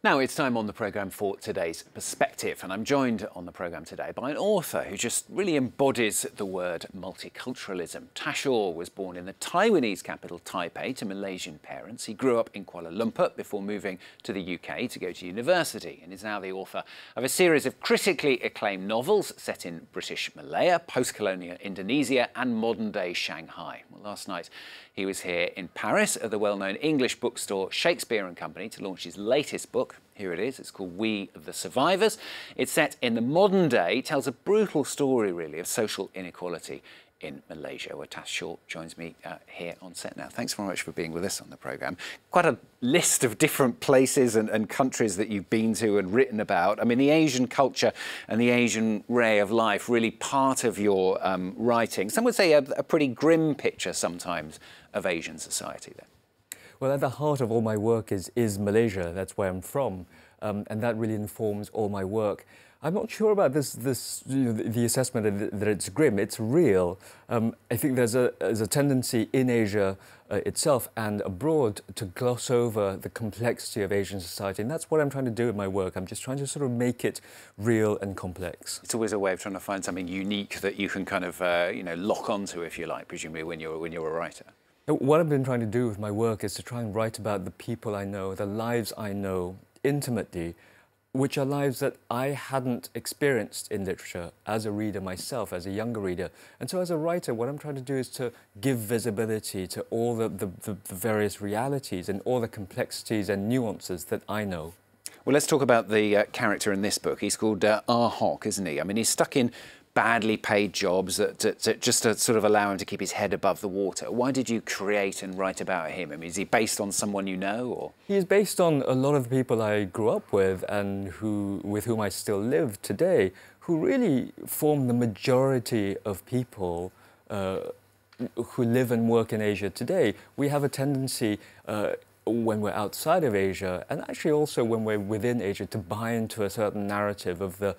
Now it's time on the programme for today's perspective, and I'm joined on the programme today by an author who just really embodies the word multiculturalism. Tash Aw was born in the Taiwanese capital Taipei to Malaysian parents. He grew up in Kuala Lumpur before moving to the UK to go to university, and is now the author of a series of critically acclaimed novels set in British Malaya, post-colonial Indonesia and modern-day Shanghai. Well, last night he was here in Paris at the well-known English bookstore Shakespeare and Company to launch his latest book. Here it is. It's called We the Survivors. It's set in the modern day, tells a brutal story, really, of social inequality in Malaysia, where Tash Aw joins me here on set now. Thanks very much for being with us on the programme. Quite a list of different places and countries that you've been to and written about. I mean, the Asian culture and the Asian way of life, really part of your writing. Some would say a pretty grim picture sometimes of Asian society there. Well, at the heart of all my work is Malaysia. That's where I'm from, and that really informs all my work. I'm not sure about the assessment that it's grim. It's real. I think there's a tendency in Asia itself and abroad to gloss over the complexity of Asian society, and that's what I'm trying to do with my work. I'm just trying to sort of make it real and complex. It's always a way of trying to find something unique that you can kind of lock onto, if you like, presumably when you're a writer. What I've been trying to do with my work is to try and write about the people I know, the lives I know intimately, which are lives that I hadn't experienced in literature as a reader myself, as a younger reader. And so as a writer, what I'm trying to do is to give visibility to all the various realities and all the complexities and nuances that I know. Well, let's talk about the character in this book. He's called Ahok, isn't he? I mean, he's stuck in badly paid jobs just to sort of allow him to keep his head above the water. Why did you create and write about him? I mean, is he based on someone you know, or? He is based on a lot of the people I grew up with and with whom I still live today, who really form the majority of people who live and work in Asia today. We have a tendency when we're outside of Asia, and actually also when we're within Asia, to buy into a certain narrative of the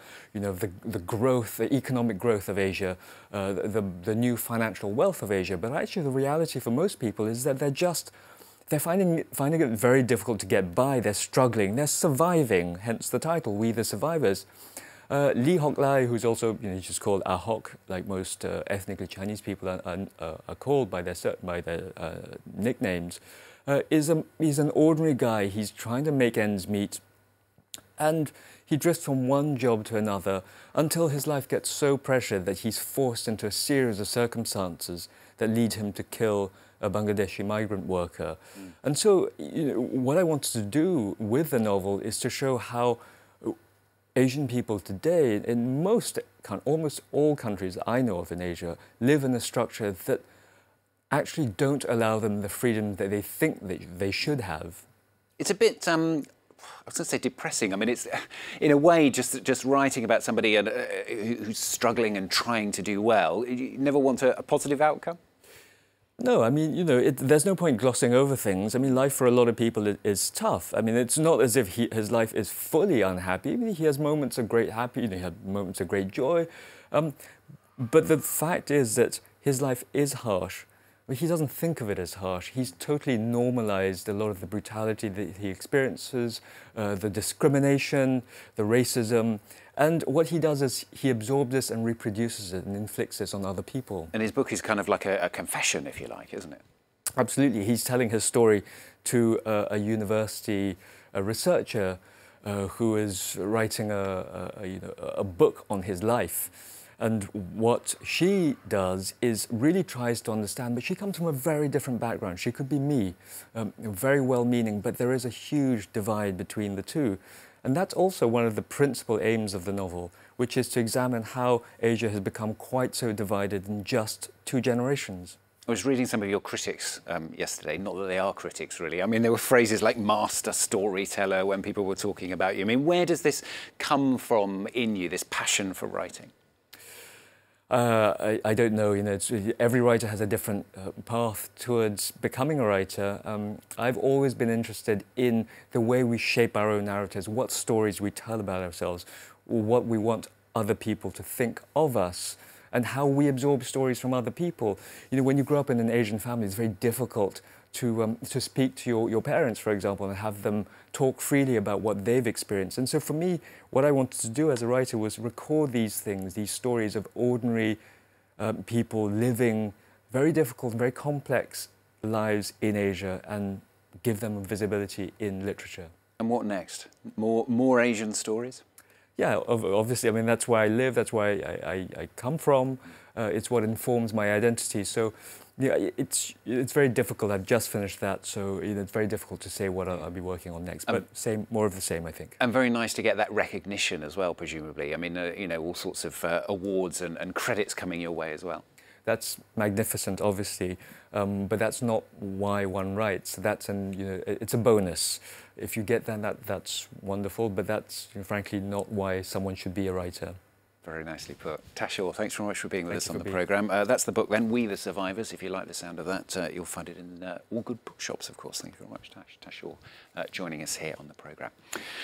growth, the economic growth of Asia, the new financial wealth of Asia. But actually the reality for most people is that they're finding it very difficult to get by. They're struggling, they're surviving, hence the title, We the Survivors. Lee Hock Lai, who's also he's just called Ahok, like most ethnically Chinese people are called by their nicknames, he's an ordinary guy. He's trying to make ends meet, and he drifts from one job to another until his life gets so pressured that he's forced into a series of circumstances that lead him to kill a Bangladeshi migrant worker. And so what I wanted to do with the novel is to show how Asian people today, in almost all countries I know of in Asia, live in a structure that actually don't allow them the freedom that they think that they should have. It's a bit, I was going to say depressing. I mean, it's in a way just writing about somebody who's struggling and trying to do well. You never want a positive outcome? No, I mean, there's no point glossing over things. I mean, life for a lot of people is tough. I mean, it's not as if his life is fully unhappy. I mean, he has moments of great happiness, he had moments of great joy. But the fact is that his life is harsh. But he doesn't think of it as harsh. He's totally normalized a lot of the brutality that he experiences, the discrimination, the racism. And what he does is he absorbs this and reproduces it and inflicts this on other people. And his book is kind of like a confession, if you like, isn't it? Absolutely. He's telling his story to a university researcher who is writing a book on his life. And what she does is really tries to understand, but she comes from a very different background. She could be me, very well-meaning, but there is a huge divide between the two. And that's also one of the principal aims of the novel, which is to examine how Asia has become quite so divided in just 2 generations. I was reading some of your critics yesterday, not that they are critics really. I mean, there were phrases like master storyteller when people were talking about you. I mean, where does this come from in you, this passion for writing? I don't know, every writer has a different path towards becoming a writer. I've always been interested in the way we shape our own narratives, what stories we tell about ourselves, what we want other people to think of us, and how we absorb stories from other people. When you grow up in an Asian family, it's very difficult to speak to your parents, for example, and have them talk freely about what they've experienced. And so for me, what I wanted to do as a writer was record these things, these stories of ordinary people living very difficult, very complex lives in Asia, and give them visibility in literature. And what next? More Asian stories? Yeah, obviously. I mean, that's where I live. That's where I come from. It's what informs my identity. So, yeah, it's very difficult. I've just finished that, so it's very difficult to say what I'll be working on next. But more of the same, I think. And very nice to get that recognition as well, presumably. I mean, you know, all sorts of awards and credits coming your way as well. That's magnificent, obviously, but that's not why one writes. That's it's a bonus. If you get that, that's wonderful. But that's frankly not why someone should be a writer. Very nicely put. Tash Aw, thanks very much for being with us on the programme. That's the book then, We the Survivors. If you like the sound of that, you'll find it in all good bookshops, of course. Thank you very much, Tash. Tash Aw joining us here on the programme.